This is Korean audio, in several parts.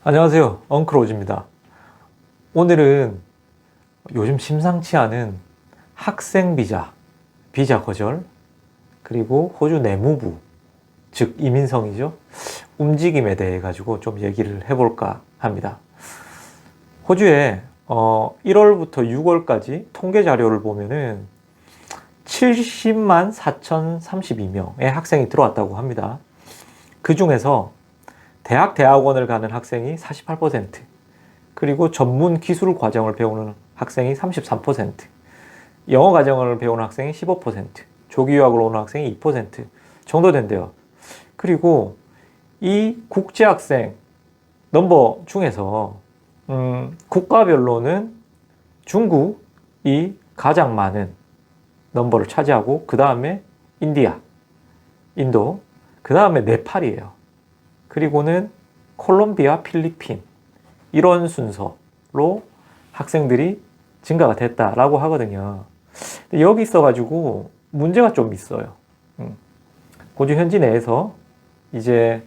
안녕하세요. 엉클오즈입니다. 오늘은 요즘 심상치 않은 학생 비자, 비자 거절, 그리고 호주 내무부, 즉 이민성이죠. 움직임에 대해 가지고 좀 얘기를 해볼까 합니다. 호주에 1월부터 6월까지 통계 자료를 보면은 70만 4,032명의 학생이 들어왔다고 합니다. 그 중에서 대학원을 가는 학생이 48%, 그리고 전문 기술 과정을 배우는 학생이 33%, 영어 과정을 배우는 학생이 15%, 조기 유학을 오는 학생이 2% 정도 된대요. 그리고 이 국제 학생 넘버 중에서 국가별로는 중국이 가장 많은 넘버를 차지하고, 그 다음에 인도, 그 다음에 네팔이에요. 그리고는 콜롬비아, 필리핀, 이런 순서로 학생들이 증가가 됐다라고 하거든요. 여기 있어가지고 문제가 좀 있어요. 호주 현지 내에서 이제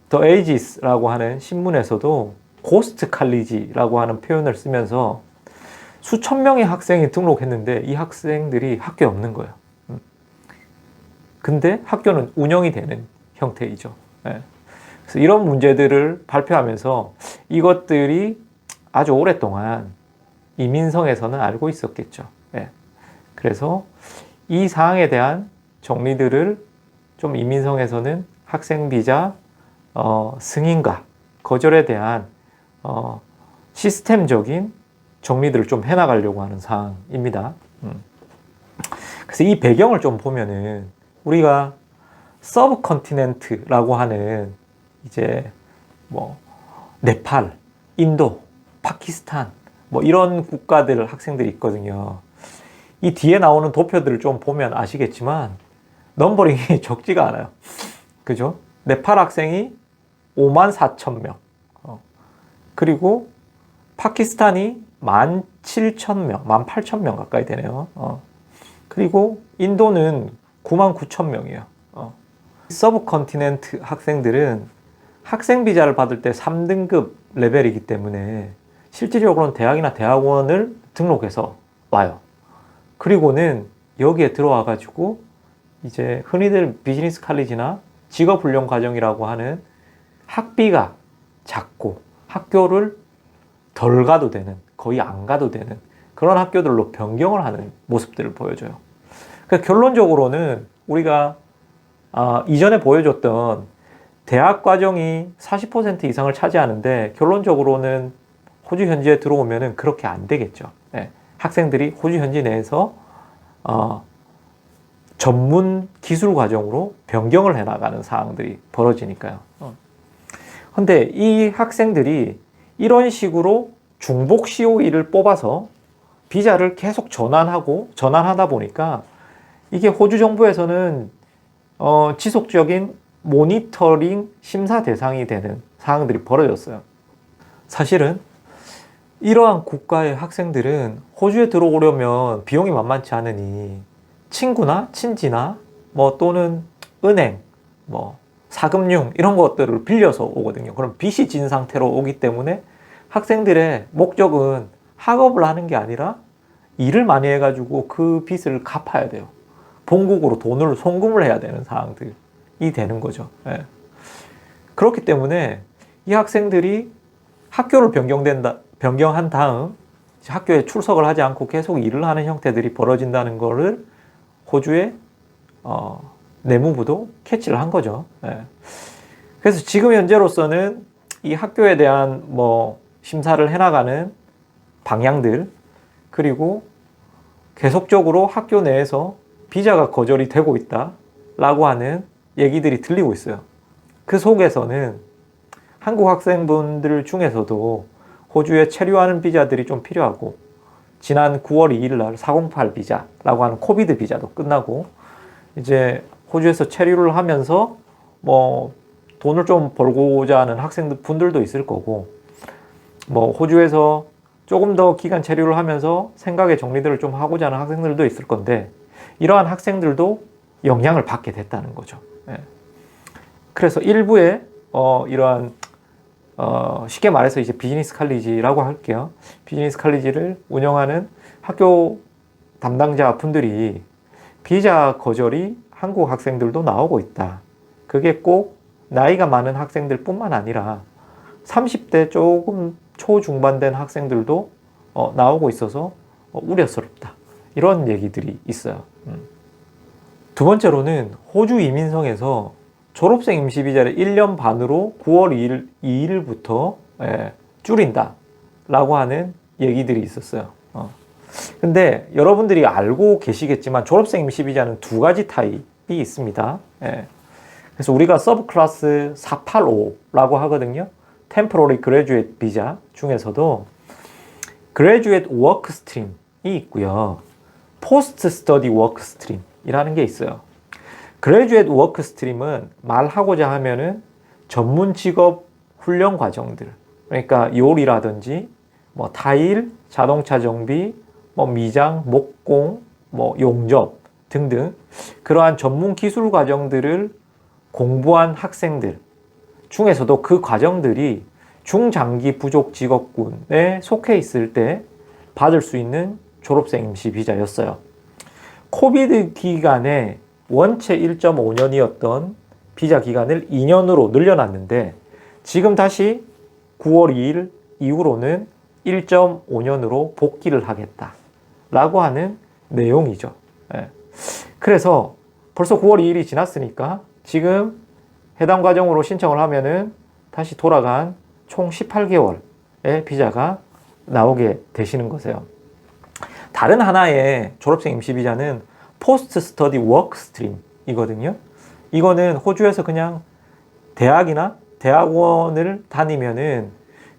The Ages라고 하는 신문에서도 고스트 칼리지라고 하는 표현을 쓰면서 수천 명의 학생이 등록했는데 이 학생들이 학교에 없는 거예요. 근데 학교는 운영이 되는 형태이죠. 네. 그래서 이런 문제들을 발표하면서 이것들이 아주 오랫동안 이민성에서는 알고 있었겠죠. 네. 그래서 이 사항에 대한 정리들을 좀 이민성에서는 학생 비자 승인과 거절에 대한 시스템적인 정리들을 좀 해나가려고 하는 사항입니다. 그래서 이 배경을 좀 보면은 우리가 서브컨티넨트라고 하는 이제 뭐 네팔, 인도, 파키스탄 뭐 이런 국가들 학생들이 있거든요. 이 뒤에 나오는 도표들을 좀 보면 아시겠지만 넘버링이 적지가 않아요. 그죠? 네팔 학생이 5만 4천 명, 그리고 파키스탄이 17,000명, 18,000명 가까이 되네요. 그리고 인도는 9만 9천 명이에요. 서브컨티넨트 학생들은 학생 비자를 받을 때 3등급 레벨이기 때문에 실질적으로는 대학이나 대학원을 등록해서 와요. 그리고는 여기에 들어와 가지고 이제 흔히들 비즈니스 칼리지나 직업 훈련 과정이라고 하는 학비가 작고 학교를 덜 가도 되는, 거의 안 가도 되는 그런 학교들로 변경을 하는 모습들을 보여줘요. 그러니까 결론적으로는 우리가 이전에 보여줬던 대학 과정이 40% 이상을 차지하는데 결론적으로는 호주 현지에 들어오면은 그렇게 안 되겠죠. 네. 학생들이 호주 현지 내에서 전문 기술 과정으로 변경을 해나가는 사항들이 벌어지니까요. 근데 이 학생들이 이런 식으로 중복 COE를 뽑아서 비자를 계속 전환하다 보니까 이게 호주 정부에서는 지속적인 모니터링 심사 대상이 되는 사항들이 벌어졌어요. 사실은 이러한 국가의 학생들은 호주에 들어오려면 비용이 만만치 않으니 친구나 친지나 뭐 또는 은행, 뭐 사금융 이런 것들을 빌려서 오거든요. 그럼 빚이 진 상태로 오기 때문에 학생들의 목적은 학업을 하는 게 아니라 일을 많이 해가지고 그 빚을 갚아야 돼요. 본국으로 돈을 송금을 해야 되는 상황들이 되는 거죠. 예. 그렇기 때문에 이 학생들이 학교를 변경한 다음 학교에 출석을 하지 않고 계속 일을 하는 형태들이 벌어진다는 거를 호주의 내무부도 캐치를 한 거죠. 예. 그래서 지금 현재로서는 이 학교에 대한 뭐 심사를 해나가는 방향들, 그리고 계속적으로 학교 내에서 비자가 거절이 되고 있다라고 하는 얘기들이 들리고 있어요. 그 속에서는 한국 학생분들 중에서도 호주에 체류하는 비자들이 좀 필요하고, 지난 9월 2일 날 408 비자라고 하는 코비드 비자도 끝나고 이제 호주에서 체류를 하면서 뭐 돈을 좀 벌고자 하는 학생분들도 있을 거고, 뭐 호주에서 조금 더 기간 체류를 하면서 생각의 정리들을 좀 하고자 하는 학생들도 있을 건데, 이러한 학생들도 영향을 받게 됐다는 거죠. 예. 그래서 일부의 이러한 쉽게 말해서 이제 비즈니스 칼리지라고 할게요. 비즈니스 칼리지를 운영하는 학교 담당자 분들이 비자 거절이 한국 학생들도 나오고 있다. 그게 꼭 나이가 많은 학생들 뿐만 아니라 30대 조금 초중반된 학생들도 나오고 있어서 우려스럽다. 이런 얘기들이 있어요. 두 번째로는 호주 이민성에서 졸업생 임시비자를 1년 반으로 9월 2일부터 줄인다 라고 하는 얘기들이 있었어요. 근데 여러분들이 알고 계시겠지만 졸업생 임시비자는 두 가지 타입이 있습니다. 그래서 우리가 서브 클래스 485라고 하거든요. Temporary Graduate 비자 중에서도 Graduate Work Stream이 있고요. Post Study Work Stream이라는 게 있어요. Graduate Work Stream은 말하고자 하면은 전문 직업 훈련 과정들, 그러니까 요리라든지 뭐 타일, 자동차 정비, 뭐 미장, 목공, 뭐 용접 등등 그러한 전문 기술 과정들을 공부한 학생들 중에서도 그 과정들이 중장기 부족 직업군에 속해 있을 때 받을 수 있는 졸업생 임시 비자였어요. 코비드 기간에 원체 1.5년이었던 비자 기간을 2년으로 늘려놨는데 지금 다시 9월 2일 이후로는 1.5년으로 복귀를 하겠다라고 하는 내용이죠. 그래서 벌써 9월 2일이 지났으니까 지금 해당 과정으로 신청을 하면은 다시 돌아간 총 18개월의 비자가 나오게 되시는 거세요. 다른 하나의 졸업생 임시 비자는 포스트 스터디 워크 스트림이거든요. 이거는 호주에서 그냥 대학이나 대학원을 다니면은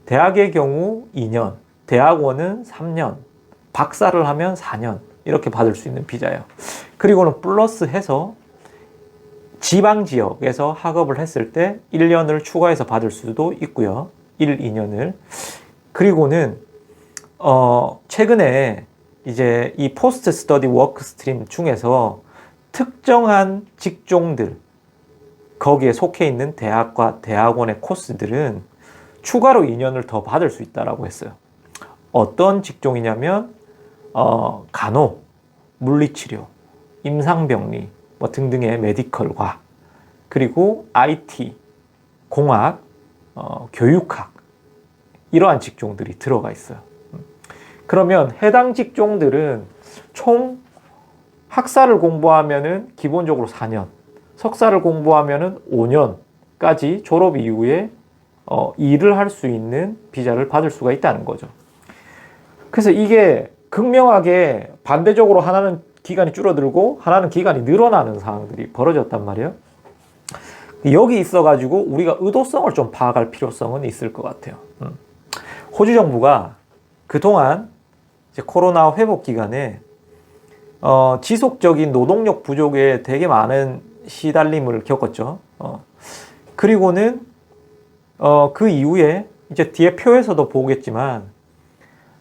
대학의 경우 2년, 대학원은 3년, 박사를 하면 4년 이렇게 받을 수 있는 비자예요. 그리고는 플러스 해서 지방 지역에서 학업을 했을 때 1년을 추가해서 받을 수도 있고요. 1, 2년을. 그리고는 최근에 이제 이 포스트 스터디 워크 스트림 중에서 특정한 직종들 거기에 속해 있는 대학과 대학원의 코스들은 추가로 2년을 더 받을 수 있다라고 했어요. 어떤 직종이냐면 간호, 물리치료, 임상병리 뭐 등등의 메디컬과 그리고 IT, 공학, 교육학 이러한 직종들이 들어가 있어요. 그러면 해당 직종들은 총 학사를 공부하면은 기본적으로 4년, 석사를 공부하면은 5년까지 졸업 이후에 일을 할 수 있는 비자를 받을 수가 있다는 거죠. 그래서 이게 극명하게 반대적으로 하나는 기간이 줄어들고 하나는 기간이 늘어나는 상황들이 벌어졌단 말이에요. 여기 있어가지고 우리가 의도성을 좀 파악할 필요성은 있을 것 같아요. 호주 정부가 그동안 이제 코로나 회복 기간에 지속적인 노동력 부족에 되게 많은 시달림을 겪었죠. 그리고는 그 이후에 이제 뒤에 표에서도 보겠지만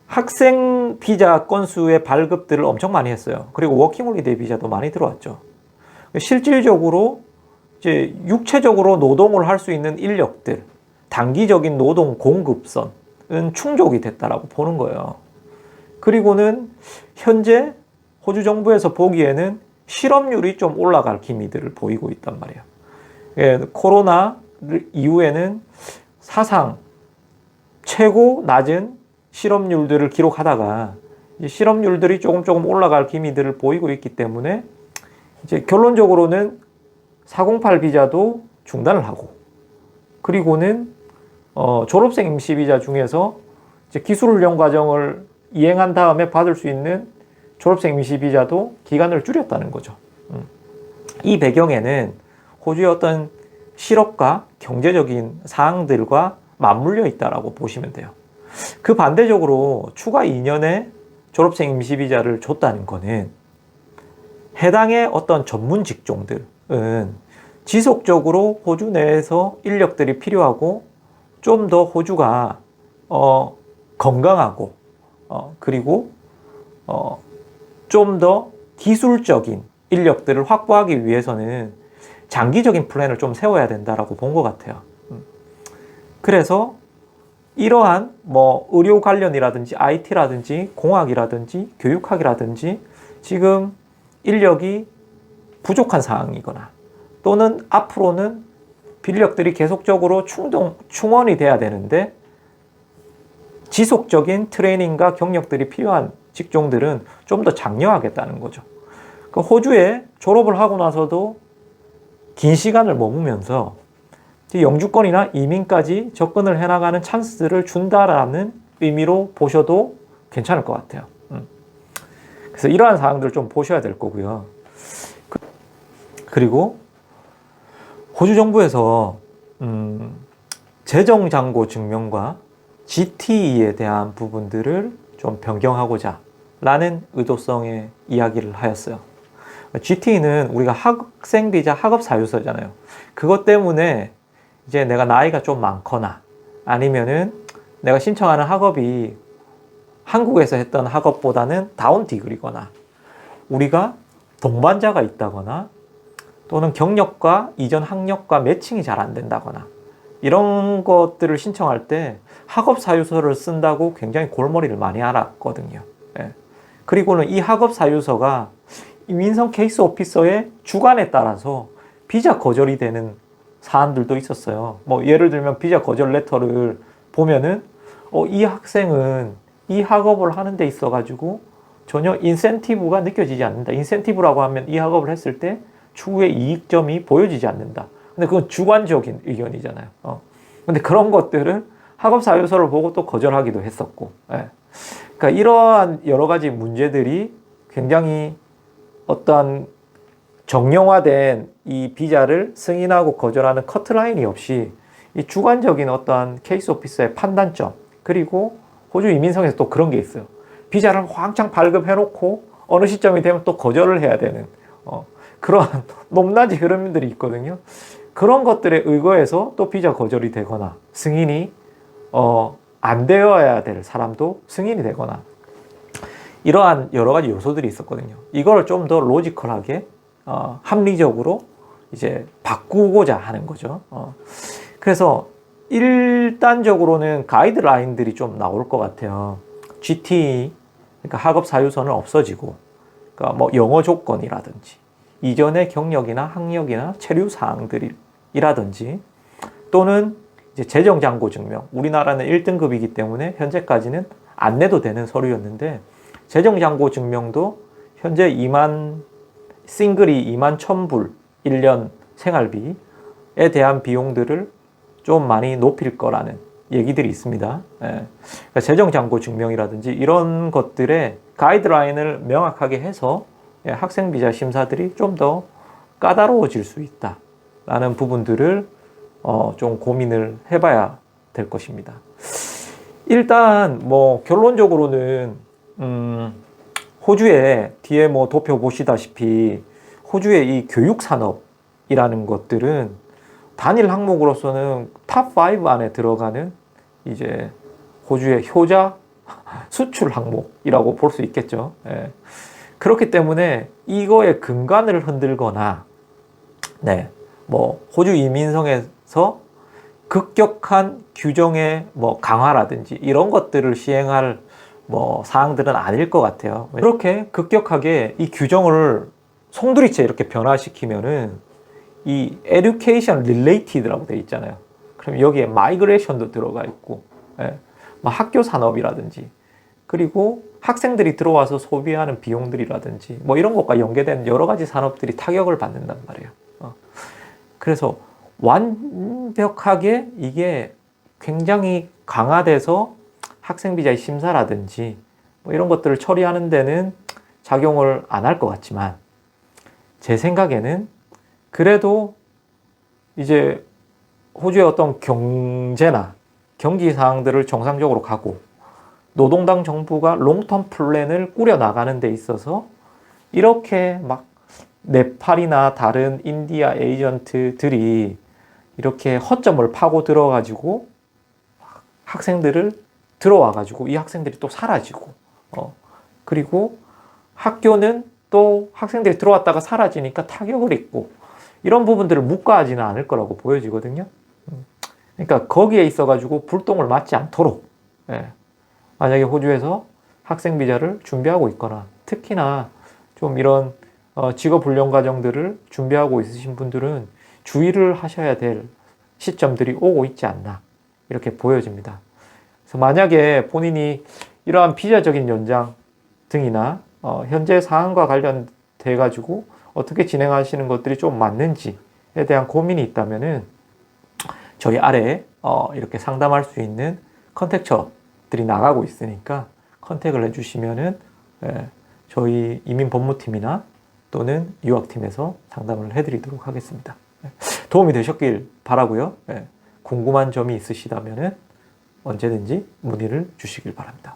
학생 비자 건수의 발급들을 엄청 많이 했어요. 그리고 워킹홀리데이 비자도 많이 들어왔죠. 실질적으로 이제 육체적으로 노동을 할 수 있는 인력들, 단기적인 노동 공급선은 충족이 됐다라고 보는 거예요. 그리고는 현재 호주 정부에서 보기에는 실업률이 좀 올라갈 기미들을 보이고 있단 말이에요. 코로나 이후에는 사상 최고 낮은 실업률들을 기록하다가 실업률들이 조금 올라갈 기미들을 보이고 있기 때문에 이제 결론적으로는 408 비자도 중단을 하고 그리고는 졸업생 임시 비자 중에서 이제 기술훈련 과정을 이행한 다음에 받을 수 있는 졸업생 임시 비자도 기간을 줄였다는 거죠. 이 배경에는 호주의 어떤 실업과 경제적인 사항들과 맞물려 있다라고 보시면 돼요. 그 반대적으로 추가 2년의 졸업생 임시 비자를 줬다는 거는 해당의 어떤 전문 직종들은 지속적으로 호주 내에서 인력들이 필요하고 좀 더 호주가 건강하고 그리고 좀 더 기술적인 인력들을 확보하기 위해서는 장기적인 플랜을 좀 세워야 된다라고 본 것 같아요. 그래서 이러한 뭐 의료 관련이라든지 IT라든지 공학이라든지 교육학이라든지 지금 인력이 부족한 상황이거나 또는 앞으로는 인력들이 계속적으로 충원이 돼야 되는데 지속적인 트레이닝과 경력들이 필요한 직종들은 좀 더 장려하겠다는 거죠. 그 호주에 졸업을 하고 나서도 긴 시간을 머무면서 영주권이나 이민까지 접근을 해나가는 찬스를 준다라는 의미로 보셔도 괜찮을 것 같아요. 그래서 이러한 사항들을 좀 보셔야 될 거고요. 그리고 호주 정부에서 재정잔고 증명과 GTE에 대한 부분들을 좀 변경하고자 라는 의도성의 이야기를 하였어요. GTE는 우리가 학생 비자 학업 사유서잖아요. 그것 때문에 이제 내가 나이가 좀 많거나 아니면은 내가 신청하는 학업이 한국에서 했던 학업보다는 다운 디그리거나 우리가 동반자가 있다거나 또는 경력과 이전 학력과 매칭이 잘 안 된다거나 이런 것들을 신청할 때 학업 사유서를 쓴다고 굉장히 골머리를 많이 앓았거든요. 예. 그리고는 이 학업 사유서가 민성 케이스 오피서의 주관에 따라서 비자 거절이 되는 사안들도 있었어요. 뭐 예를 들면 비자 거절 레터를 보면은 이 학생은 이 학업을 하는 데 있어 가지고 전혀 인센티브가 느껴지지 않는다. 인센티브라고 하면 이 학업을 했을 때 추후의 이익점이 보여지지 않는다. 근데 그건 주관적인 의견이잖아요. 근데 그런 것들은 학업 사유서를 보고 또 거절하기도 했었고. 예. 그러니까 이러한 여러 가지 문제들이 굉장히 어떤 정형화된 이 비자를 승인하고 거절하는 커트라인이 없이 이 주관적인 어떠한 케이스 오피서의 판단점, 그리고 호주 이민성에서 또 그런 게 있어요. 비자를 왕창 발급해놓고 어느 시점이 되면 또 거절을 해야 되는 그러한 높낮이 흐름들이 있거든요. 그런 것들에 의거해서 또 비자 거절이 되거나 승인이 안 되어야 될 사람도 승인이 되거나 이러한 여러 가지 요소들이 있었거든요. 이걸 좀 더 로지컬하게 합리적으로 이제 바꾸고자 하는 거죠. 그래서 일단적으로는 가이드라인들이 좀 나올 것 같아요. GT, 그러니까 학업 사유서는 없어지고, 그러니까 뭐 영어 조건이라든지, 이전의 경력이나 학력이나 체류 사항들이라든지, 또는 이제 재정잔고 증명. 우리나라는 1등급이기 때문에 현재까지는 안 내도 되는 서류였는데, 재정잔고 증명도 현재 싱글이 2만 1,000불 1년 생활비에 대한 비용들을 좀 많이 높일 거라는 얘기들이 있습니다. 예. 그러니까 재정잔고 증명이라든지 이런 것들의 가이드라인을 명확하게 해서 학생 비자 심사들이 좀 더 까다로워질 수 있다라는 부분들을 좀 고민을 해봐야 될 것입니다. 일단 뭐 결론적으로는 호주에 뒤에 뭐 도표 보시다시피 호주의 이 교육 산업이라는 것들은 단일 항목으로서는 탑5 안에 들어가는 이제 호주의 효자 수출 항목이라고 볼 수 있겠죠. 예. 그렇기 때문에 이거의 근간을 흔들거나, 네, 뭐 호주 이민성에서 급격한 규정의 뭐 강화라든지 이런 것들을 시행할 뭐 사항들은 아닐 것 같아요. 그렇게 급격하게 이 규정을 송두리째 이렇게 변화시키면은 이 education related라고 되어 있잖아요. 그럼 여기에 migration도 들어가 있고, 학교 산업이라든지, 그리고 학생들이 들어와서 소비하는 비용들이라든지, 뭐 이런 것과 연계된 여러 가지 산업들이 타격을 받는단 말이에요. 그래서 완벽하게 이게 굉장히 강화돼서 학생 비자의 심사라든지, 뭐 이런 것들을 처리하는 데는 작용을 안 할 것 같지만, 제 생각에는 그래도 이제 호주의 어떤 경제나 경기 사항들을 정상적으로 가고 노동당 정부가 롱텀 플랜을 꾸려 나가는 데 있어서 이렇게 막 네팔이나 다른 인디아 에이전트들이 이렇게 허점을 파고 들어가지고 학생들을 들어와가지고 이 학생들이 또 사라지고 그리고 학교는 또 학생들이 들어왔다가 사라지니까 타격을 입고 이런 부분들을 묵과하지는 않을 거라고 보여지거든요. 그러니까 거기에 있어가지고 불똥을 맞지 않도록, 예. 만약에 호주에서 학생 비자를 준비하고 있거나 특히나 좀 이런 직업 훈련 과정들을 준비하고 있으신 분들은 주의를 하셔야 될 시점들이 오고 있지 않나 이렇게 보여집니다. 그래서 만약에 본인이 이러한 비자적인 연장 등이나 현재 사항과 관련돼 가지고 어떻게 진행하시는 것들이 좀 맞는지에 대한 고민이 있다면은 저희 아래 이렇게 상담할 수 있는 컨택처들이 나가고 있으니까 컨택을 해주시면은 저희 이민법무팀이나 또는 유학팀에서 상담을 해드리도록 하겠습니다. 도움이 되셨길 바라고요. 궁금한 점이 있으시다면은 언제든지 문의를 주시길 바랍니다.